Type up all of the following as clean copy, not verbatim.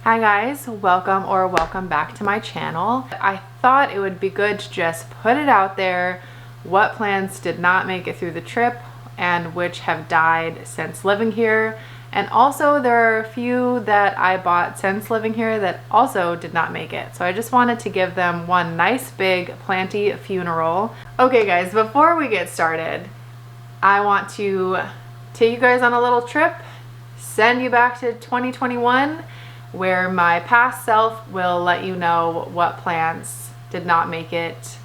Hi guys, welcome back to my channel. I thought it would be good to just put it out there what plants did not make it through the trip and which have died since living here. And also there are a few that I bought since living here that also did not make it. So I just wanted to give them one nice big planty funeral. Okay guys, before we get started, I want to take you guys on a little trip, send you back to 2021, where my past self will let you know what plants did not make it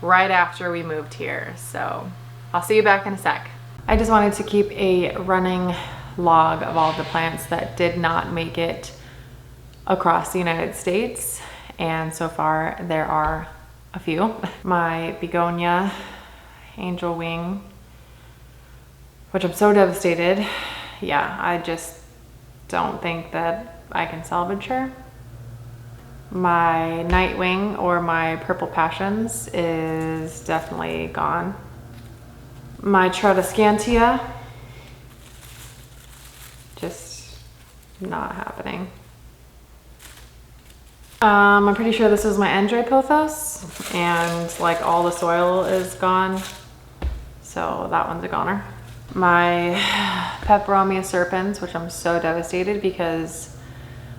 right after we moved here. So I'll see you back in a sec. I just wanted to keep a running log of all the plants that did not make it across the United States. And so far there are a few. My begonia, angel wing, which I'm so devastated. Yeah, I just don't think that I can salvage her. My nightwing, or my purple passions, is definitely gone. My tradescantia, just not happening. I'm pretty sure this is my Andropothos, and like all the soil is gone, so that one's a goner. My Peperomia serpens, which I'm so devastated because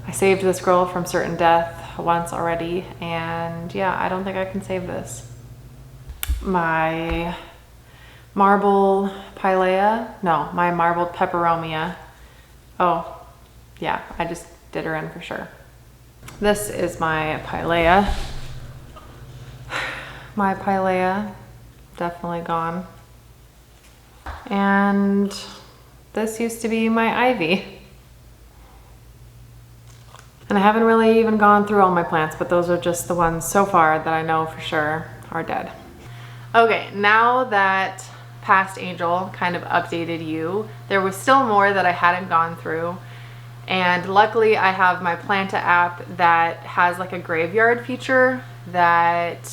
I saved this girl from certain death once already, and yeah, I don't think I can save this. My marble pilea, no, my marbled peperomia. Oh, yeah, I just did her in for sure. This is my pilea. My pilea, definitely gone. And this used to be my ivy. And I haven't really even gone through all my plants, but those are just the ones so far that I know for sure are dead. Okay, now that past angel kind of updated you, there was still more that I hadn't gone through. And luckily I have my Planta app that has like a graveyard feature that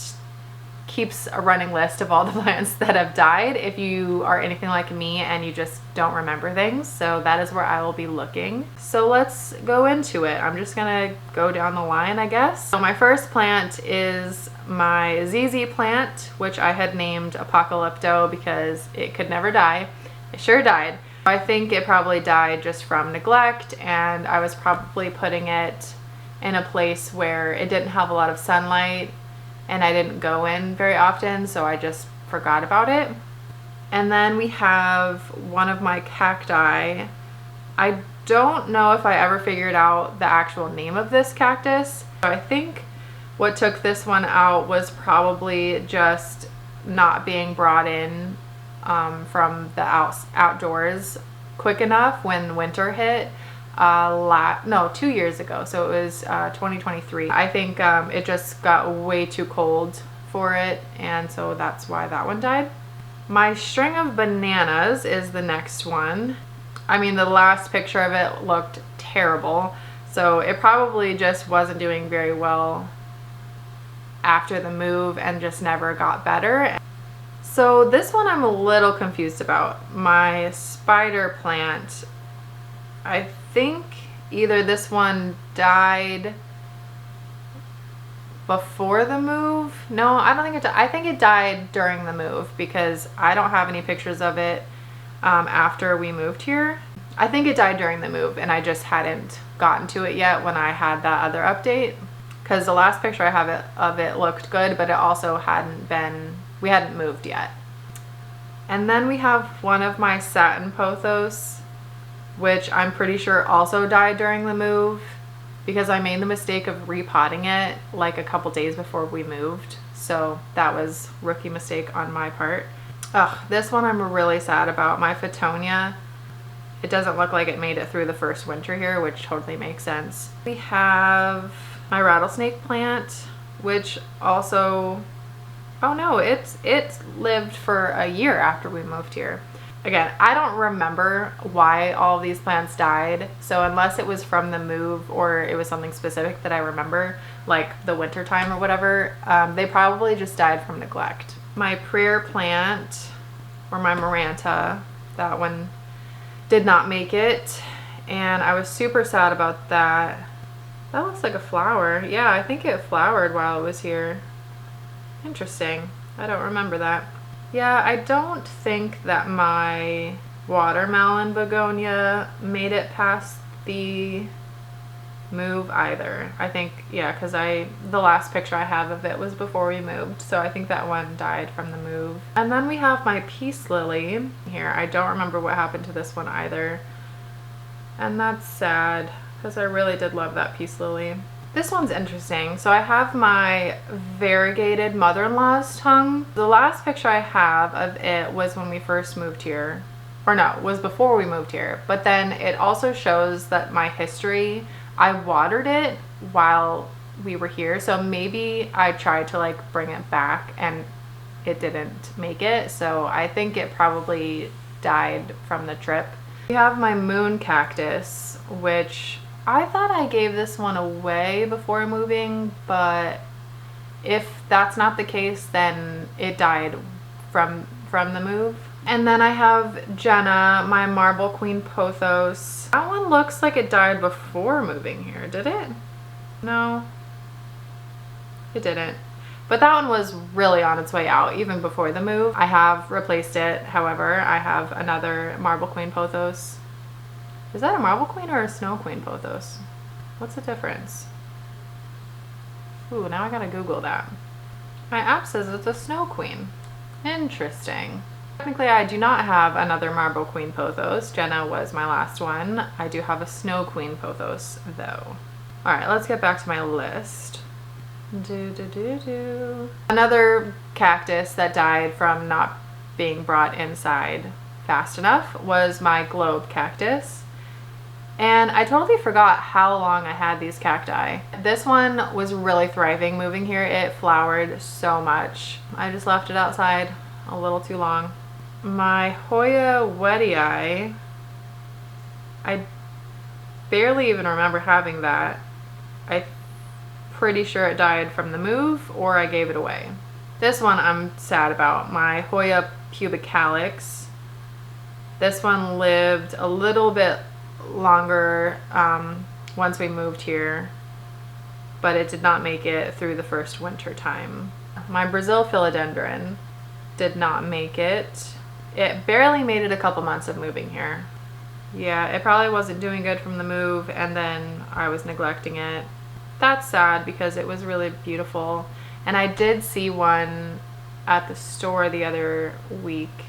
keeps a running list of all the plants that have died if you are anything like me and you just don't remember things. So that is where I will be looking. So let's go into it. I'm just gonna go down the line, I guess. So my first plant is my ZZ plant, which I had named Apocalypto because it could never die. It sure died. I think it probably died just from neglect, and I was probably putting it in a place where it didn't have a lot of sunlight and I didn't go in very often, so I just forgot about it. And then we have one of my cacti. I don't know if I ever figured out the actual name of this cactus. I think what took this one out was probably just not being brought in from the outdoors quick enough when winter hit. 2 years ago, so it was 2023. I think it just got way too cold for it, and so that's why that one died. My string of bananas is the next one. I mean, the last picture of it looked terrible, so it probably just wasn't doing very well after the move and just never got better. So this one I'm a little confused about. My spider plant, I think either this one died before the move. No, I don't think it died. I think it died during the move because I don't have any pictures of it after we moved here. I think it died during the move and I just hadn't gotten to it yet when I had that other update, because the last picture I have of it looked good, but it also we hadn't moved yet. And then we have one of my satin pothos, which I'm pretty sure also died during the move because I made the mistake of repotting it like a couple days before we moved. So that was a rookie mistake on my part. Ugh, this one I'm really sad about. My Fittonia, it doesn't look like it made it through the first winter here, which totally makes sense. We have my rattlesnake plant, which also, oh no, it lived for a year after we moved here. Again, I don't remember why all of these plants died, so unless it was from the move or it was something specific that I remember, like the winter time or whatever, they probably just died from neglect. My prayer plant, or my Maranta, that one did not make it, and I was super sad about that. That looks like a flower. Yeah, I think it flowered while it was here. Interesting. I don't remember that. Yeah, I don't think that my watermelon begonia made it past the move either. I think, yeah, because the last picture I have of it was before we moved, so I think that one died from the move. And then we have my peace lily here. I don't remember what happened to this one either, and that's sad because I really did love that peace lily. This one's interesting. So I have my variegated mother-in-law's tongue. The last picture I have of it was when we first moved here, or no, it was before we moved here. But then it also shows that my history, I watered it while we were here. So maybe I tried to like bring it back and it didn't make it. So I think it probably died from the trip. We have my moon cactus, which I thought I gave this one away before moving, but if that's not the case, then it died from the move. And then I have Jenna, my Marble Queen Pothos. That one looks like it died before moving here, did it? No, it didn't. But that one was really on its way out even before the move. I have replaced it, however. I have another Marble Queen Pothos. Is that a Marble Queen or a Snow Queen Pothos? What's the difference? Ooh, now I gotta Google that. My app says it's a Snow Queen. Interesting. Technically, I do not have another Marble Queen Pothos. Jenna was my last one. I do have a Snow Queen Pothos, though. All right, let's get back to my list. Another cactus that died from not being brought inside fast enough was my globe cactus. And I totally forgot how long I had these cacti. This one was really thriving moving here. It flowered so much. I just left it outside a little too long. My Hoya Weddii, I barely even remember having that. I'm pretty sure it died from the move or I gave it away. This one I'm sad about. My Hoya Pubicalyx. This one lived a little bit longer once we moved here, but it did not make it through the first winter time. My Brazil Philodendron did not make it. It barely made it a couple months of moving here. Yeah, it probably wasn't doing good from the move, and then I was neglecting it. That's sad because it was really beautiful, and I did see one at the store the other week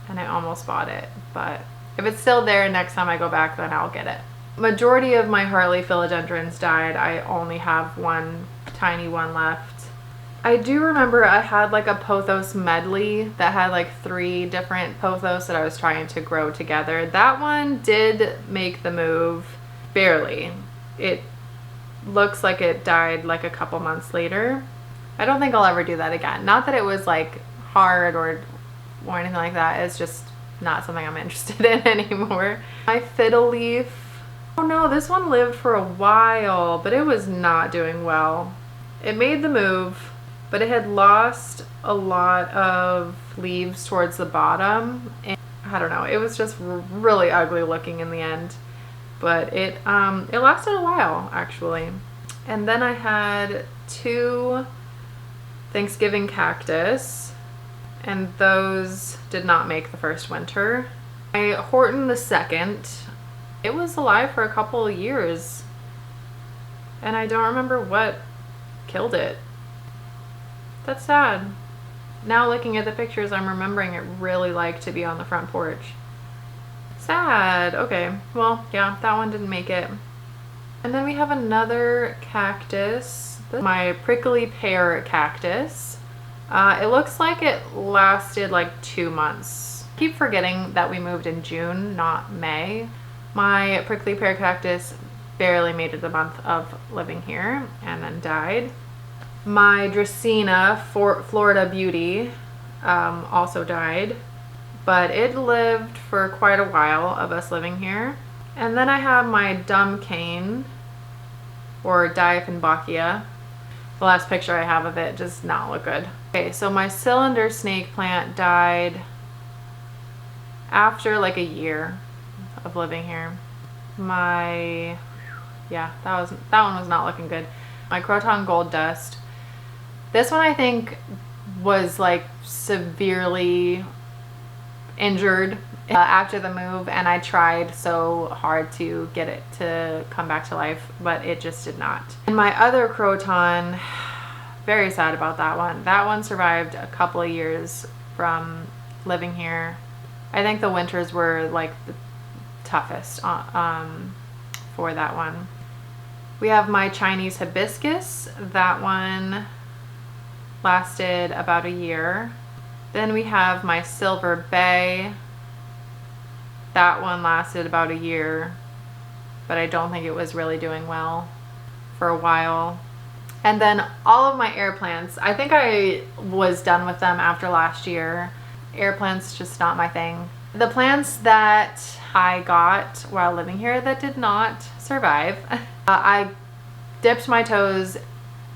and I almost bought it, but if it's still there next time I go back, then I'll get it. Majority of my Hartley philodendrons died. I only have one tiny one left. I do remember I had like a pothos medley that had like 3 different pothos that I was trying to grow together. That one did make the move, barely. It looks like it died like a couple months later. I don't think I'll ever do that again. Not that it was like hard or anything like that. It's just not something I'm interested in anymore. My fiddle leaf. Oh no, this one lived for a while, but it was not doing well. It made the move, but it had lost a lot of leaves towards the bottom. And I don't know, it was just really ugly looking in the end. But it lasted a while actually. And then I had 2 Thanksgiving cactus, and those did not make the first winter. My Horton II, it was alive for a couple of years, and I don't remember what killed it. That's sad. Now looking at the pictures, I'm remembering it really liked to be on the front porch. Sad. Okay, well, yeah, that one didn't make it. And then we have another cactus, my prickly pear cactus. It looks like it lasted like 2 months. I keep forgetting that we moved in June, not May. My prickly pear cactus barely made it a month of living here and then died. My Dracaena Florida Beauty also died, but it lived for quite a while of us living here. And then I have my dumb cane, or Dieffenbachia. The last picture I have of it does not look good. Okay, so my cylinder snake plant died after like a year of living here. My yeah, that one was not looking good. My Croton Gold Dust. This one I think was like severely injured after the move, and I tried so hard to get it to come back to life, but it just did not. And my other Croton, very sad about that one. That one survived a couple of years from living here. I think the winters were like the toughest for that one. We have my Chinese Hibiscus. That one lasted about a year. Then we have my Silver Bay. That one lasted about a year, but I don't think it was really doing well for a while. And then all of my air plants, I think I was done with them after last year. Air plants, just not my thing. The plants that I got while living here that did not survive, I dipped my toes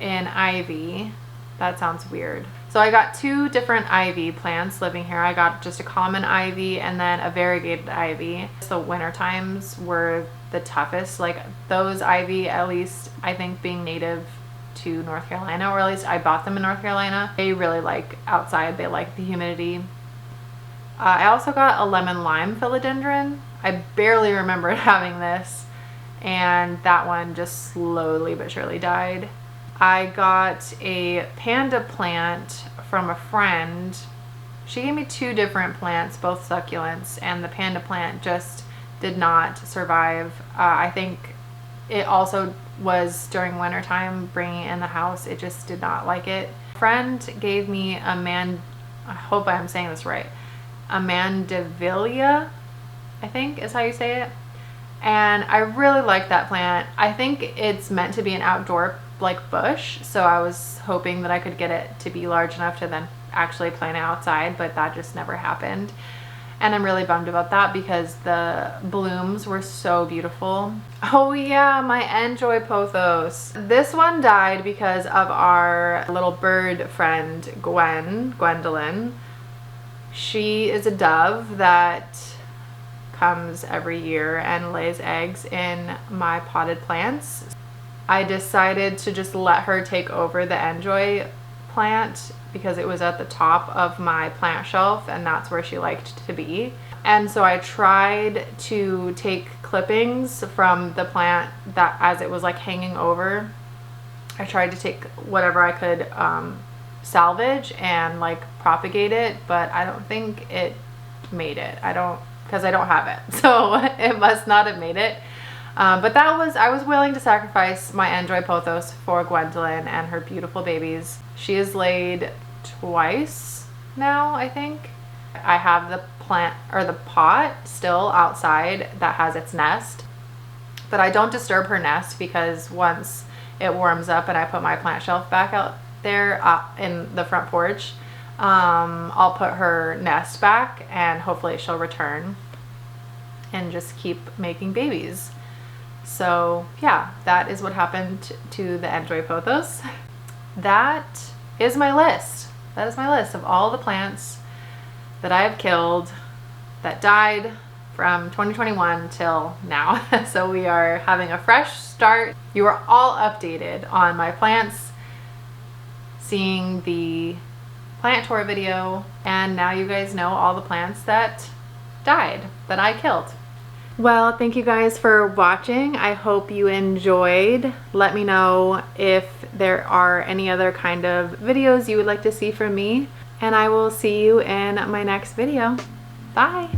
in ivy. That sounds weird. So I got 2 different ivy plants living here. I got just a common ivy and then a variegated ivy. The winter times were the toughest. Like those ivy, at least I think being native to North Carolina, or at least I bought them in North Carolina, they really like outside. They like the humidity. I also got a lemon lime philodendron. I barely remembered having this, and that one just slowly but surely died. I got a panda plant from a friend. She gave me 2 different plants, both succulents, and the panda plant just did not survive. I think it also was during winter time bringing it in the house. It just did not like it. A friend gave me I hope I'm saying this right, a Mandevilla, I think is how you say it. And I really like that plant. I think it's meant to be an outdoor like bush, so I was hoping that I could get it to be large enough to then actually plant it outside, but that just never happened. And I'm really bummed about that because the blooms were so beautiful. Oh yeah, my Enjoy Pothos. This one died because of our little bird friend Gwendolyn. She is a dove that comes every year and lays eggs in my potted plants. I decided to just let her take over the Enjoy plant because it was at the top of my plant shelf and that's where she liked to be. And so I tried to take clippings from the plant that as it was like hanging over. I tried to take whatever I could salvage and like propagate it, but I don't think it made it. Because I don't have it, so it must not have made it. But I was willing to sacrifice my Enjoy Pothos for Gwendolyn and her beautiful babies. She has laid twice now, I think. I have the plant or the pot still outside that has its nest, but I don't disturb her nest because once it warms up and I put my plant shelf back out there in the front porch, I'll put her nest back and hopefully she'll return and just keep making babies. So yeah, that is what happened to the Enjoy Pothos. That is my list. That is my list of all the plants that I have killed that died from 2021 till now. So we are having a fresh start. You are all updated on my plants, seeing the plant tour video, and now you guys know all the plants that died that I killed. Well, thank you guys for watching. I hope you enjoyed. Let me know if there are any other kind of videos you would like to see from me, and I will see you in my next video. Bye.